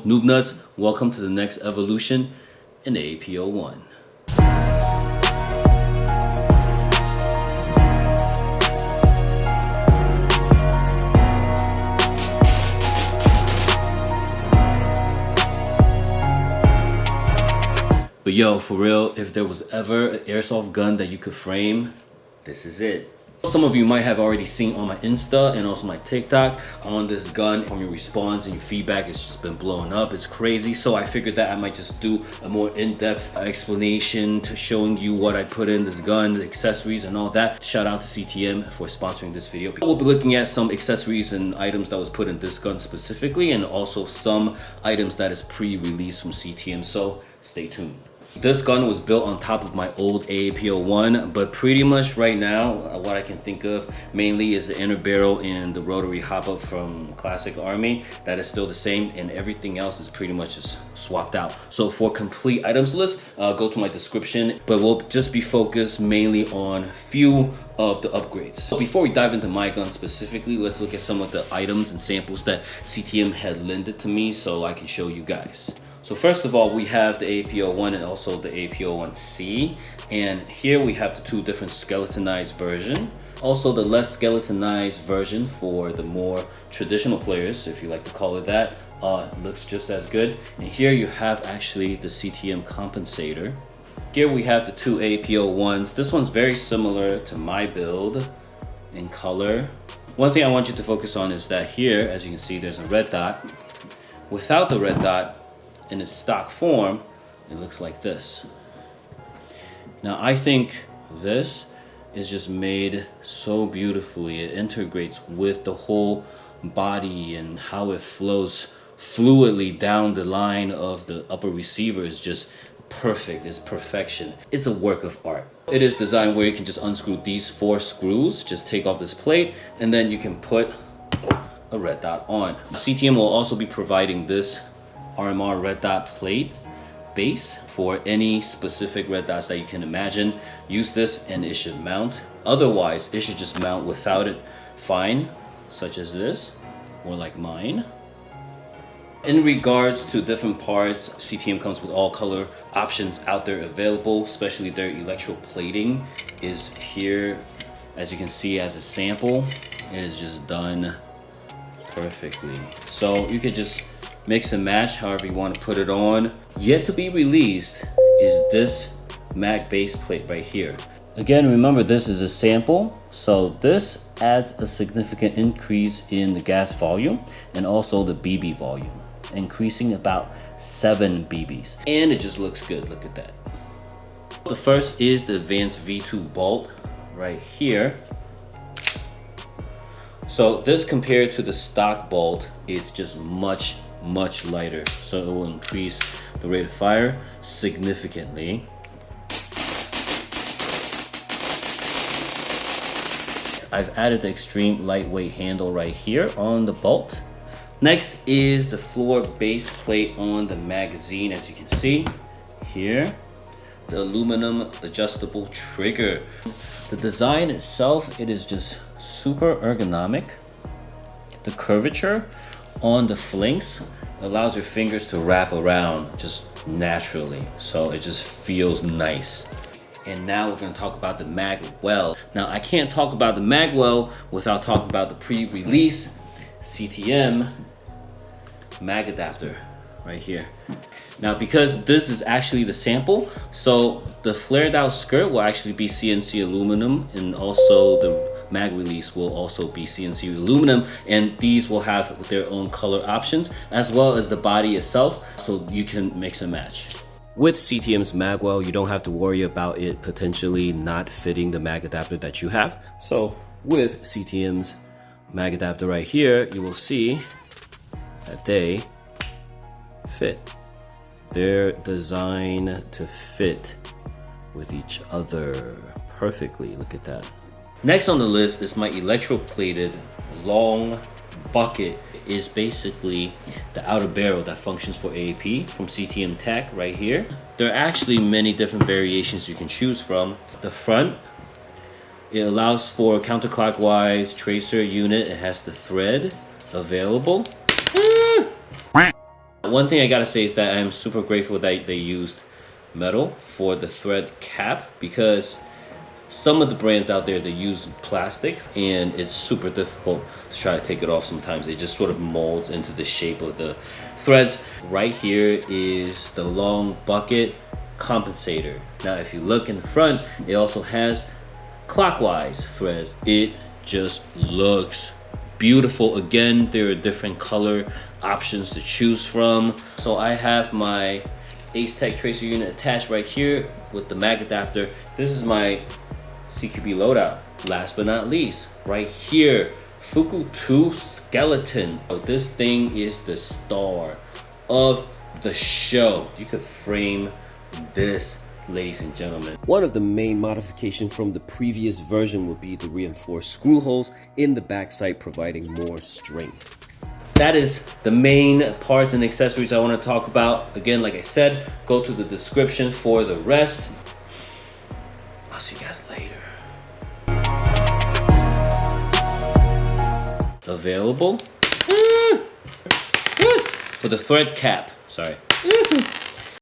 noob nuts, welcome to the next evolution in the AAP01. But yo, for real, if there was ever an airsoft gun that you could frame, this is it. Some of you might have already seen on my Insta and also my TikTok on this gun. From your response and your feedback, it's just been blowing up. It's crazy. So I figured that I might just do a more in-depth explanation to showing you what I put in this gun, the accessories and all that. Shout out to CTM for sponsoring this video. We'll be looking at some accessories and items that was put in this gun specifically, and also some items that is pre-released from CTM. So stay tuned. This gun was built on top of my old AAP01, but pretty much right now, what I can think of mainly is the inner barrel and the rotary hop-up from Classic Army. That is still the same, and everything else is pretty much just swapped out. So for complete items list, go to my description, but we'll just be focused mainly on a few of the upgrades. So before we dive into my gun specifically, let's look at some of the items and samples that CTM had lended to me so I can show you guys. So first of all, we have the AAP01 and also the AAP01C. And here we have the two different skeletonized version. Also the less skeletonized version for the more traditional players, if you like to call it that, looks just as good. And here you have actually the CTM compensator. Here we have the two AAP01s. This one's very similar to my build in color. One thing I want you to focus on is that here, as you can see, there's a red dot. Without the red dot, in its stock form, it looks like this. Now I think this is just made so beautifully. It integrates with the whole body, and how it flows fluidly down the line of the upper receiver is just perfect. It's perfection. It's a work of art. It is designed where you can just unscrew these 4 screws, just take off this plate, and then you can put a red dot on. CTM will also be providing this RMR red dot plate base for any specific red dots that you can imagine. Use this and it should mount. Otherwise, it should just mount without it fine, such as this, or like mine. In regards to different parts, CTM comes with all color options out there available, especially their electroplating is here, as you can see, as a sample. It is just done perfectly. So you could just mix and match however you want to put it on. Yet to be released is this mag base plate right here. Again, remember this is a sample, so this adds a significant increase in the gas volume and also the BB volume, increasing about 7 BBs. And it just looks good, look at that. The first is the advanced V2 bolt right here. So this compared to the stock bolt is just much lighter, so it will increase the rate of fire significantly. I've added the extreme lightweight handle right here on the bolt. Next is the floor base plate on the magazine, as you can see here. The aluminum adjustable trigger. The design itself, it is just super ergonomic. The curvature on the flanks allows your fingers to wrap around just naturally, so it just feels nice. And now we're going to talk about the Magwell. Now I can't talk about the Magwell without talking about the pre-release CTM mag adapter right here. Now because this is actually the sample, so the flared out skirt will actually be CNC aluminum, and also the mag release will also be CNC aluminum, and these will have their own color options as well as the body itself, so you can mix and match. With CTM's Magwell, you don't have to worry about it potentially not fitting the mag adapter that you have. So with CTM's mag adapter right here, you will see that they fit. They're designed to fit with each other perfectly. Look at that. Next on the list is my electroplated long bucket. It is basically the outer barrel that functions for AAP from CTM TAC right here. There are actually many different variations you can choose from. The front, it allows for counterclockwise tracer unit. It has the thread available. One thing I gotta say is that I'm super grateful that they used metal for the thread cap, because some of the brands out there, they use plastic and it's super difficult to try to take it off sometimes. It just sort of molds into the shape of the threads. Right here is the long bucket compensator. Now if you look in the front, it also has clockwise threads. It just looks beautiful. Again, there are different color options to choose from. So I have my Ace Tech tracer unit attached right here with the mag adapter. This is my CQB loadout. Last but not least, right here, FUKU 2 skeleton. Oh, this thing is the star of the show. You could frame this, ladies and gentlemen. One of the main modifications from the previous version will be the reinforced screw holes in the backside, providing more strength. That is the main parts and accessories I want to talk about. Again, like I said, go to the description for the rest. I'll see you guys later. Available for the thread cap, sorry.